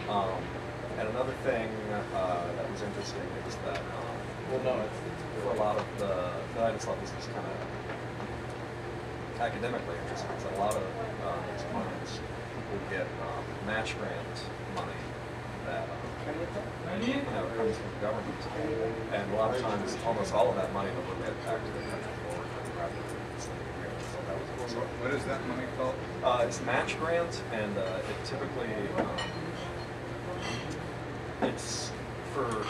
And another thing that was interesting is that Well, no, for a lot of I just thought this was kind of academically interesting. So a lot of these clients will get match grant money that comes from the government, and a lot of times, almost all of that money will remit back to the country forward rather than so that was also. What is that money called? It's match grant, and it typically it's for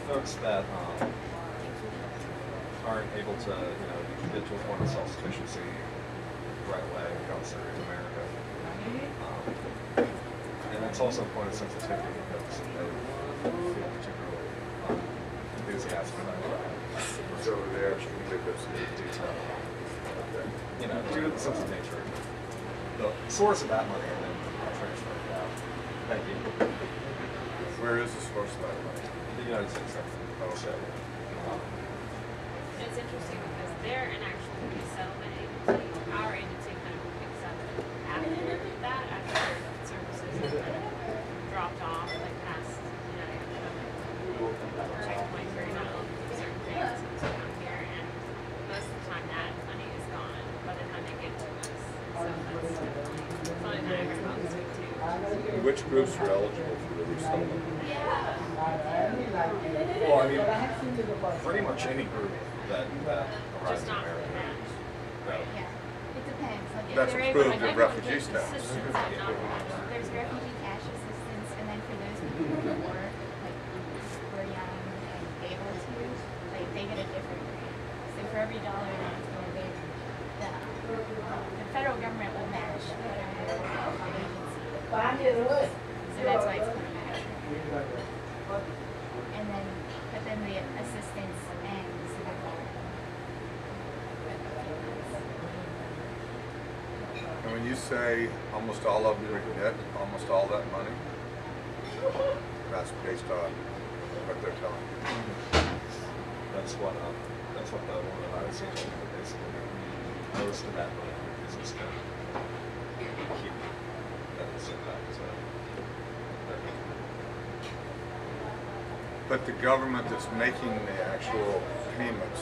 folks that aren't able to, get to a point of self-sufficiency right away once they're in America. And it's also a point of sensitivity because they feel particularly enthusiastic about it. It's over there. Due to the sensitive nature of the source of that money, and then transfer it out. Thank you. Where is the source of that money? The United States. Okay. It's interesting because they're an actual resettlement agency. Our agency kind of picks up after that, after services have kind of dropped off, like past, checkpoints where you're not looking for certain things, and so come here, and most of the time that money is gone by the time they get to us. So that's definitely something that everyone helps with too. And which groups are eligible for the resettlement? Well, I mean, pretty much any group that arrives Just in not for America. that. Yeah, it depends. Like if That's they're approved able to in refugee get status. assistance, there's refugee cash assistance, and then for those people who work, like who are young and able to, like they get a different grant. So for every dollar that's given, the federal government will match whatever the agency. So that's why it's called match. And then, but then the assistance ends after. And when you say almost all of them remit, almost all that money, that's based on what they're telling you. That's what the one that I was saying. Basically, most of that money is just going to keep that is sent back to their country. But the government that's making the actual payments,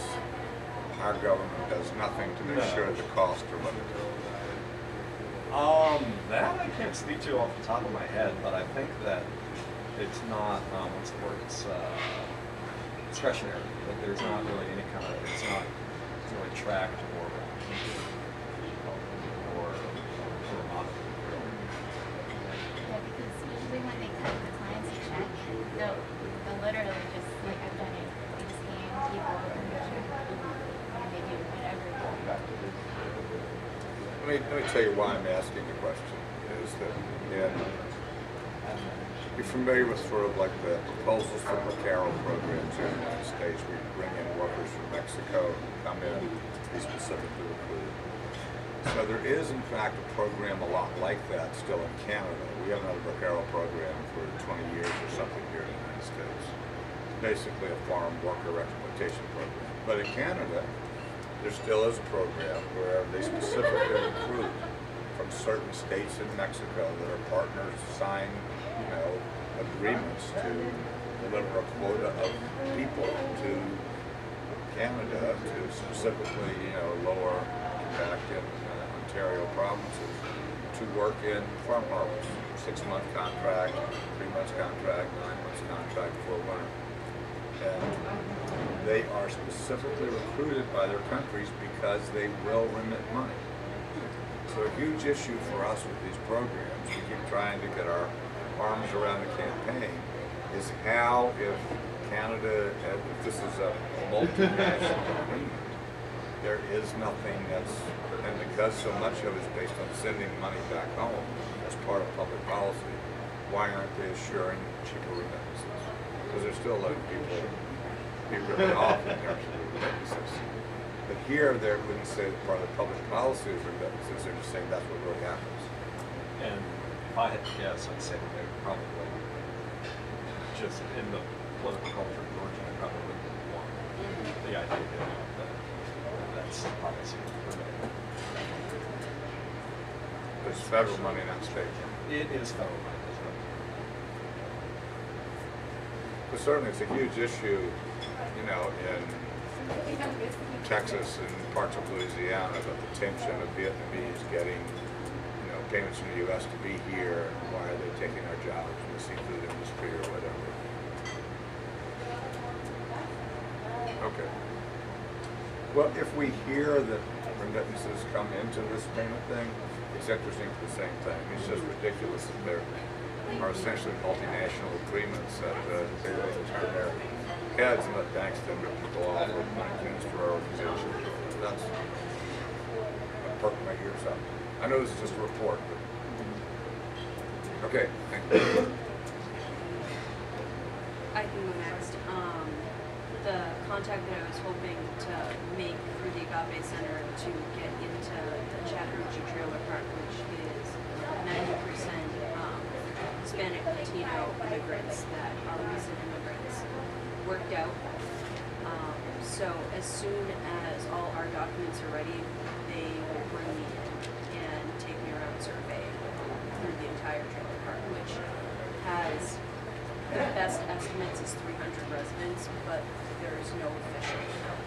our government does nothing to make sure the costs are limited. That I can't speak to off the top of my head, but I think that it's not, what's the word, it's discretionary. That there's not really any kind of, it's not really tracked or monitored. Yeah, because usually when they cut the clients a check, they'll literally just, like I've done it, they just hand people over the check, and they do whatever. Let me tell you why I'm asking the question, is that you're familiar with sort of like the proposals for ACORN programs here in the United States. We bring in workers from Mexico who come in to be specifically recruited. So there is in fact a program a lot like that still in Canada. We haven't had a ACORN program for 20 years or something here in the United States. It's basically a farm worker exploitation program. But in Canada, there still is a program where they specifically recruit from certain states in Mexico that are partners sign, agreements to deliver a quota of people to Canada to specifically, lower Quebec and Ontario provinces to work in farm harvest. 6-month contract, 3 months contract, 9 months contract for winter. And they are specifically recruited by their countries because they will remit money. So a huge issue for us with these programs, we keep trying to get our arms around the campaign, is how if Canada, if this is a multinational agreement, there is nothing that's, and because so much of it is based on sending money back home as part of public policy, why aren't they assuring cheaper remittances? Because they're still letting people be ripped off in terms of remittances. But here, they wouldn't say that part of the public policy is remittances, they're just saying that's what really happens. And if I had to guess, I'd say that they would probably, just in the political culture of Georgia, they probably wouldn't want the idea that that's policy. It's federal money, not state. It is federal money, isn't it? But certainly it's a huge issue, you know, in Texas and parts of Louisiana, about the tension of Vietnamese getting, you know, payments from the U.S. to be here. Why are they taking our jobs in the seafood industry or whatever? Okay. Well, if we hear that remittances come into this payment thing, it's interesting for the same thing. It's just ridiculous that there are essentially multinational agreements that they really turn their heads and let banks then rip people off with money transfer organization. That's perking my ears up. I know this is just a report, but okay, thank you. I can go next. The contact that I was hoping to make for the Agape Center to get into the Chattahoochee Trailer Park, which is 90% Hispanic Latino immigrants that are recent immigrants, worked out. So as soon as all our documents are ready, they will bring me in and take me around survey through the entire trailer park, which has the best estimates is 300 residents, but there is no official count.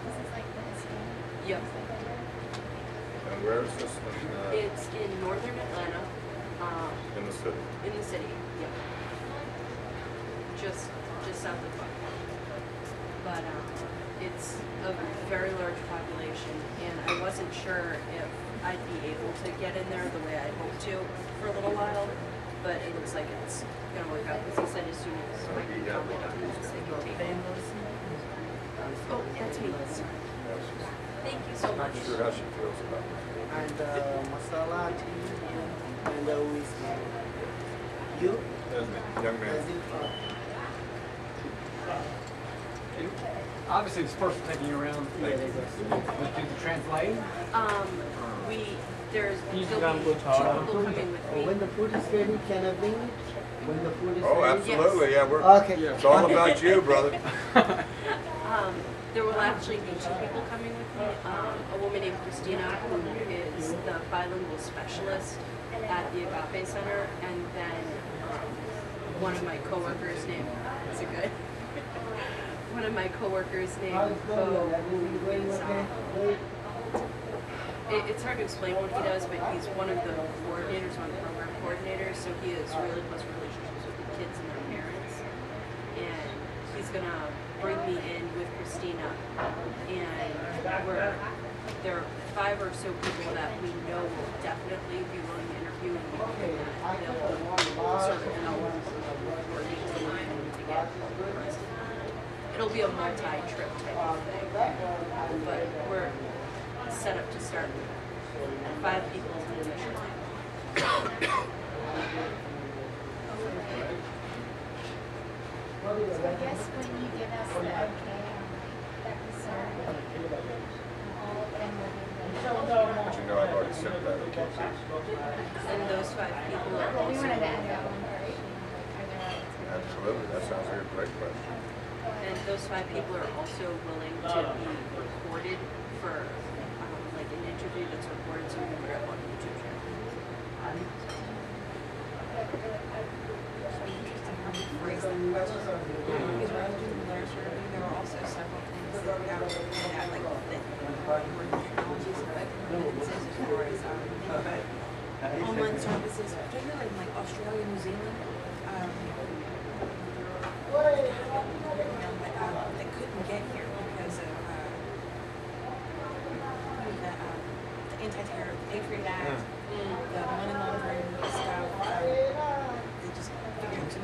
This is like the Hispanic. Yep. And where is this one? It's in northern Atlanta. In the city. In the city, yep. Just south of Buckhead. But it's a very large population, and I wasn't sure if I'd be able to get in there the way I hoped to for a little while, but it looks like it's gonna work out because he said as soon as I can get all my documents, they can take them. Oh, that's me. Thank you so I'm not much. sure how she feels about it. And masala tea and whiskey. You? Young man. Obviously, this person taking you around, do the translate. There's You there'll be two can go people coming with me. When the food is ready, can I bring it? When the food is Oh, ready? absolutely. Yeah, we're. Okay. It's all about you, brother. There will actually be two people coming with me. A woman named Christina, who is the bilingual specialist at the Agape Center, and then one of my coworkers named, is it good? One of my coworkers named Bo, who is, it's hard to explain what he does, but he's one of the coordinators, one of the program coordinators, so he has really close relationships with the kids and their parents. And he's gonna bring me in with Christina, and there are 5 or so people that we know will definitely be willing to interview, and we think that they'll sort of help coordinate the line to get arrested. It'll be a multi-trip type of thing, but we're set up to start 5 people in the mission line. So I guess when you give us the okay on the survey, then we'll But you know, I've already sent that. And those 5 people are Well, we also, wanted to add that one part. Are there others? Absolutely. That sounds like a great question. and those 5 people are also willing to be recorded for like an interview that's recorded so we can put it up on YouTube channel. Phrase the question. Because when I was doing the letter survey, there were also several things that we got to look at, like that were technologies, but remittances as far as online services, particularly in like Australia, New Zealand. That couldn't get here because of the anti-terror, the Patriot Act, the money laundering stuff. They just figured to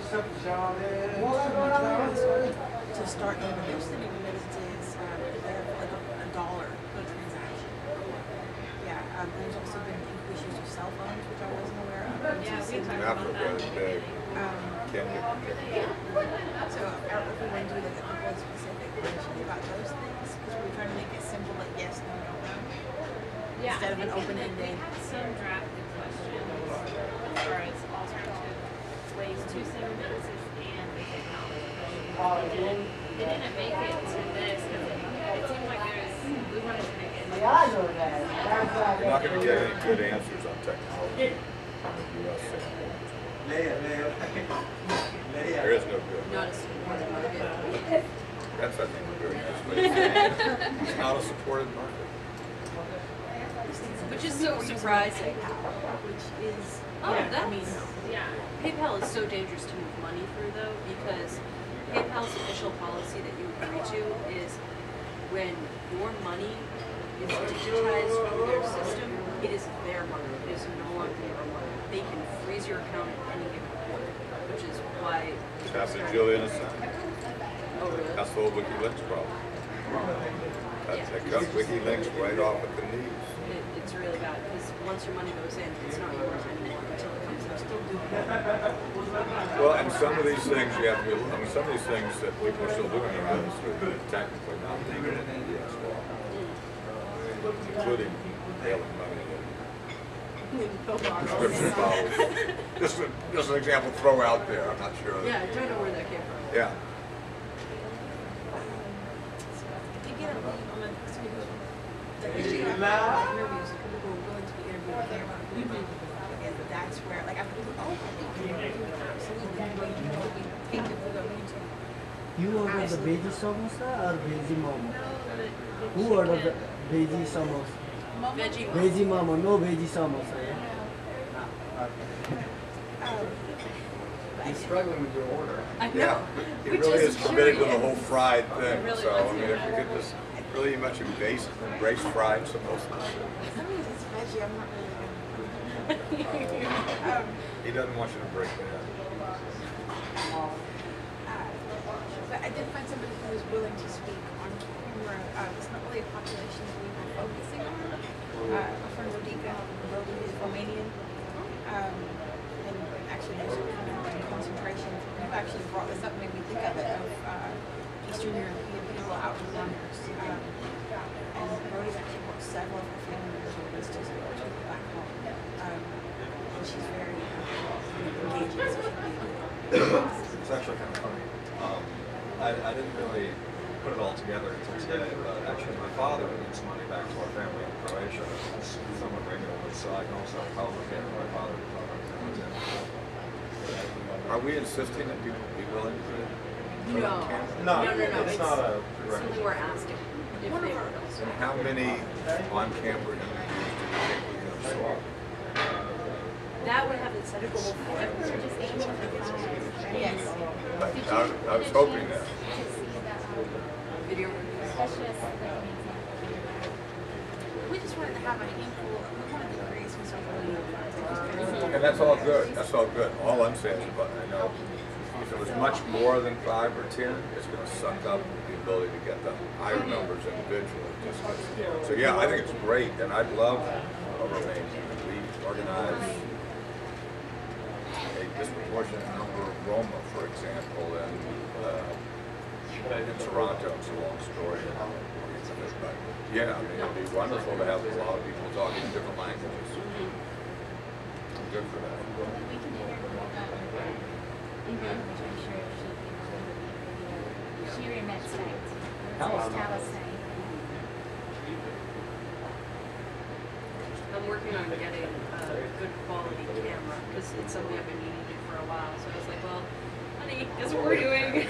start introducing remittances, they're like a dollar per transaction. Yeah, there's also been increased use of cell phones, which I wasn't aware of. Yeah, we talked In about Africa, that. it's big. Kenya. So if we want to do like a couple of specific questions about those things, because we were trying to make it simple, like yes, no, no, no. Yeah, Instead of I an think open-ended. we had some drafted questions as far as alternative ways to send remittances and the technology. It didn't make it to this because it seemed like we wanted to make it. You're not going to get any good answers on technology on the U.S. standpoint. There is no good. Not a supported market. That's, I think, a very nice way to say it. It's not a supported market. Which is so surprising. Which is, Yeah. PayPal is so dangerous to move money through though, because PayPal's official policy that you agree to is when your money is digitized through their system, it is their money. It is no longer your money. They can freeze your account at any given point, which is why. That's a Julian Assange. Oh really? That's the whole WikiLeaks problem. That cut WikiLeaks right off at the knees. It's really bad because once your money goes in, it's not yours anymore until it comes out. Well, and some of these things you have to be, I mean, some of these things that people are still doing around us are technically not legal in the U.S. law, including mailing money in prescription bottles. Just an example to throw out there, I'm not sure. Yeah, I don't know where that came from. Yeah. You get a interviews, people who are willing to be interviewed with their money. And that's where, like, after people, oh, absolutely, we take it for the region. You order the veggie samosa or veggie momo? Who Chicken. ordered the veggie samosa? Veggie. Veggie momo, no veggie samosa. Yeah? He's struggling with your order. I know. Yeah, he Which really is committed to the curious. whole fried thing. really So, was. I mean, if you could just really much embrace fried samosas. As long as it's veggie, I'm not really He doesn't want you to break that. but I did find somebody who was willing to speak on camera. It's not really a population that we were focusing on. A friend Rodica, Rodi is Romanian. And actually there's a concentration. You actually brought this up, made me think of it, of Eastern European people out in London. And Rodi's actually brought several of her family members with us to back home. And she's very engaged in social media. It's actually kind of funny. I didn't really put it all together until today, but actually my father remits money back to our family in Croatia somewhat regularly, so I can also probably get my father to talk about it. Are we insisting that people be willing to put it No. on camera? No, it's not a Something prerequisite. we're asking if they would also. And how many on-camera interviews do you think we can absorb? That would have its own goal for it. We're just aiming for 5, right? Yes. I was hoping that. To see the, Video. that's just like an example. We just wanted to have a handful, we wanted to create some social media. And that's all good. That's all good. All I'm saying is, but I know if it was much more than 5 or 10, it's going to suck up the ability to get the higher numbers individually. So yeah, I think it's great, and I'd love a Romanian. We organize a disproportionate number of Roma, for example, in Toronto. It's a long story. But yeah, I mean, it'd be wonderful to have a lot of people talking different languages. I'm good for that. We can interview which I'm sure she remits site. Palestine. I'm working on getting a good quality camera because it's something I've been needing to do for a while. So I was like, well, honey, guess what we're doing?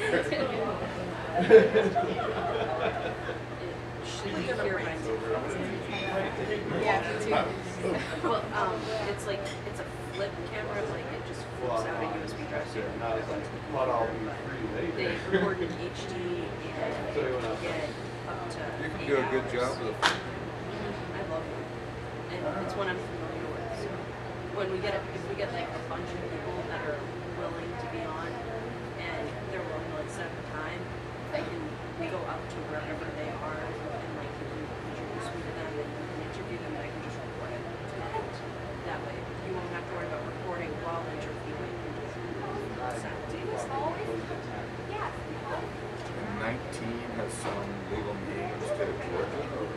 It should be here by Yeah, me too. Well, it's like, it's a flip camera, like it just flips out a USB drive. So they record in HD and get up to You can 8 do a good hours. job with it. I love it. And it's one I'm familiar with. So when we get if we get like a bunch of people that are willing to be on and they're willing to like set up a time, we go out to wherever they are and like you can introduce me to them and you can interview them and I can just record it. And that way you won't have to worry about recording while interviewing. And 19 has some legal meaning instead of Georgia. Or?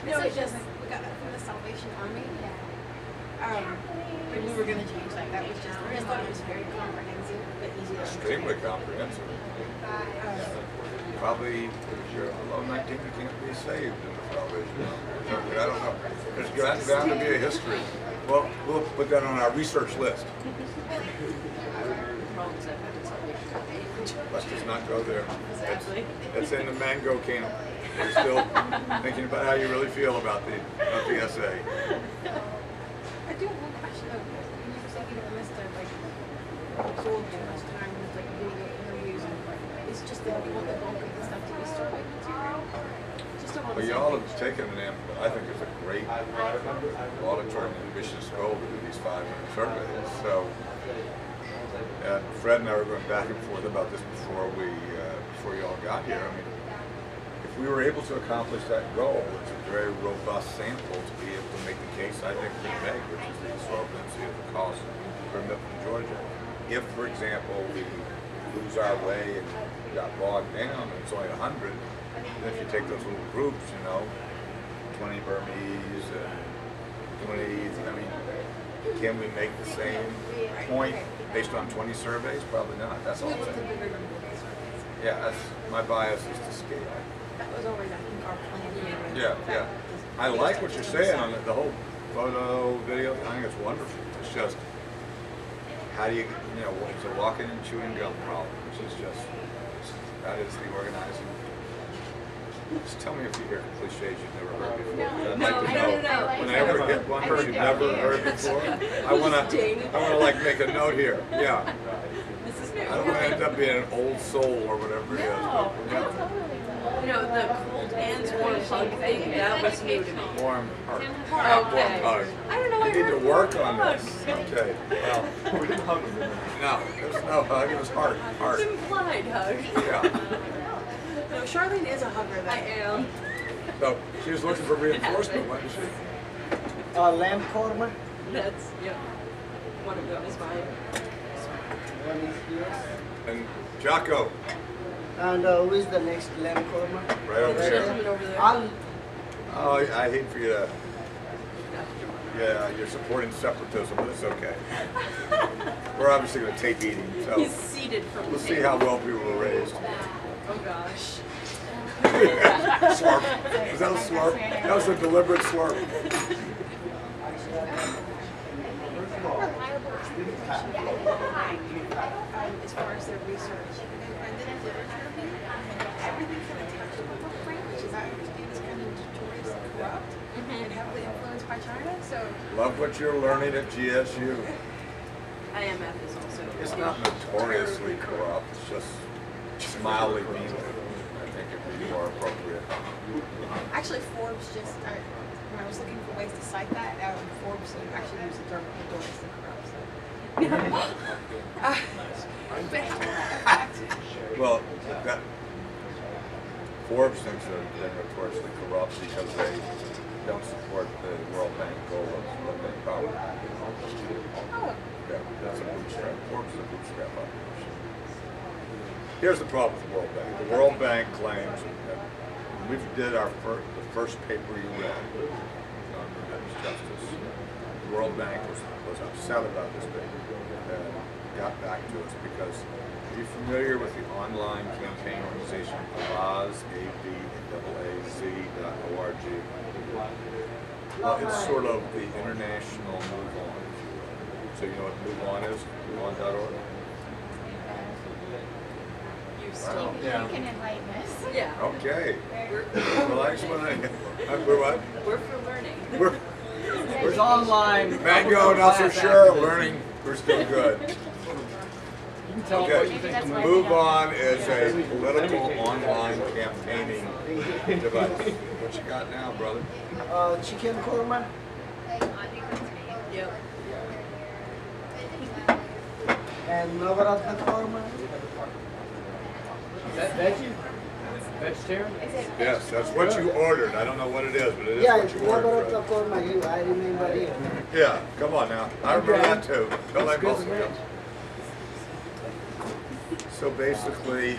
No, it doesn't. We got that from the Salvation Army. But we were going to change that. That was just, we just thought it was very comprehensive, but easy to Extremely understand. comprehensive. Probably, if you're below 19, you can't be saved in the Salvation Army. I don't know. There's bound to be a history. Well, we'll put that on our research list. Problems I've had is like, Let's just not go there. Exactly. It's in the mango camp. You're still thinking about how you really feel about the essay. I do have one question though. When you were thinking of Mr. like absorb too much time with like video interviews and it's just that you want the bulk of the stuff to be survey material. Just don't want Well, to y'all have taken I think it's a great auditory and ambitious goal to do these 5-minute surveys. So, Fred and I were going back and forth about this before y'all got here. I mean, if we were able to accomplish that goal, it's a very robust sample to be able to make the case I think we make, which is the absorbency of the cost for Mifflin, Georgia. If, for example, we lose our way and got bogged down and it's only 100, then if you take those little groups, 20 Burmese and 20, I mean, can we make the same point based on 20 surveys? Probably not. That's all I'm saying. Yeah, my bias is to scale. That was always, I think, our plan. Yeah. I like what you're saying on the whole photo, video. I think it's wonderful. It's just, how do you, it's a walking and chewing gum problem, which is just, that is the organizing. Just tell me if you hear cliches you've never heard before. I'd like to know when I ever hit one that you've never heard before. I wanna like make a note here. Yeah. this is new. I don't want to end up being an old soul or whatever it is. No, But, yeah. The cold hands, warm hug thing, that was new to me. Warm heart. Okay. Warm hug. I don't know, I You need heard to work warm on hug. this. Okay. Well, we didn't hug him. No, there was no hug. It was heart. Heart. It's implied hug. Yeah. No, Charlene is a hugger though. I am. So she was looking for reinforcement, wasn't she? Lamb korma. That's, one of them is mine. One is yours. And Jocko, And who is the next lamb korma? right over here. Gentleman over there. Oh, I hate for you to. Yeah, you're supporting separatism, but it's okay. We're obviously going to tape eating, so He's seated from we'll see how well people were raised. Oh gosh. Slurp. Was that a slurp? That was a deliberate slurp. As far as their research, and then literature review, everything from the textbook frame, which is I understand is kind of notoriously corrupt and heavily influenced by China. So Love what you're learning at GSU. IMF is also. It's not notoriously corrupt, it's just mildly mean. I think it would be more appropriate. actually, Forbes just when I was looking for ways to cite that, Forbes actually used the term notoriously corrupt. So. Well, that Forbes thinks they're notoriously corrupt because they don't support the World Bank goal of limited power. Yeah, that's a bootstrap. Forbes is a bootstrap operation. Here's the problem with the World Bank. The World Bank claims that we did the first paper you read on remittance justice. The World Bank was upset about this paper and got back to us because are you familiar with the online campaign organization AAZ.org? Well, it's sort of the international Move On, if you will. So you know what Move On is? MoveOn.org? Wow. You can enlighten us. Yeah. Okay. Well, I just want to. We're what? We're for learning. It's online. Mango, not so sure. Learning, we're still good. You can tell them what you Okay. think. Move On is a political online campaigning device. What you got now, brother? Chicken korma. Yep. And Navaratna korma. Is that veggie? Vegetarian? Yes, that's what you ordered. I don't know what it is, but it is Yeah, what you ordered. Navaratna korma. I remember it. Yeah, come on now. I remember that too. Don't let Good me. to know. So basically,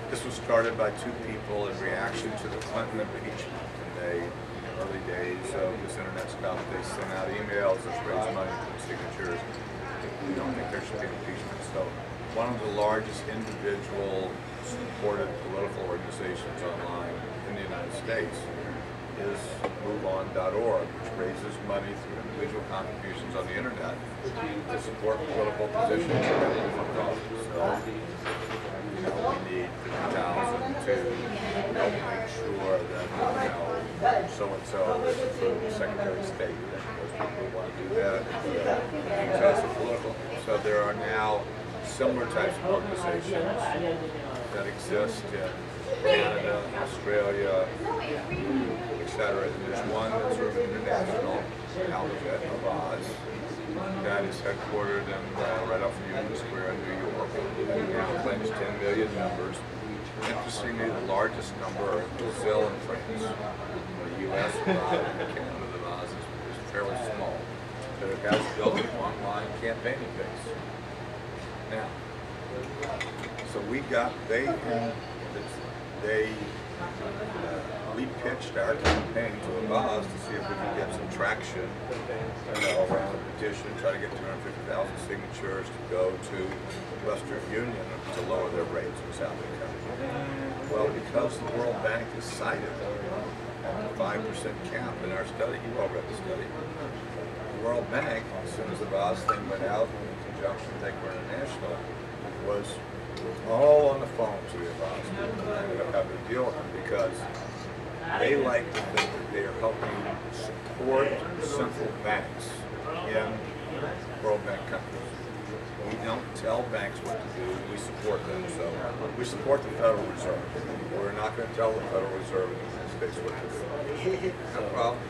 this was started by two people in reaction to the Clinton impeachment. And they, in the early days of this internet stuff, they sent out emails, let's raise money, put signatures. We don't think there should be impeachment. So one of the largest individual supported political organizations online in the United States is MoveOn.org, which raises money through individual contributions on the internet to support political positions and different causes. So, you know, we need 50,000 to help make sure that, you know, so-and-so is approved as Secretary of State. Those people want to do that. Use that as political. So there are now similar types of organizations that exist in Canada, Australia, etc. And there's one that's sort of international, outfit of Oz, that is headquartered in right off of Union Square in New York. And now claims 10 million members. Interestingly, the largest number are in Brazil and France. The U.S. of Oz and Canada of Oz is fairly small, but it has built an online campaigning base. Now, so we pitched our campaign to Oz to see if we could get some traction, you know, around a petition, try to get 250,000 signatures to go to Western Union to lower their rates in South Dakota. Well, because the World Bank is cited at the 5% cap in our study, you all read the study. The World Bank, as soon as the Oz thing went out in conjunction with ACORN International, was all on the phone to the Oz people. I ended up having to deal with them because they like to think that they are helping support central banks in World Bank countries. We don't tell banks what to do, we support them. So we support the Federal Reserve. We're not going to tell the Federal Reserve in the United States what to do. No problem.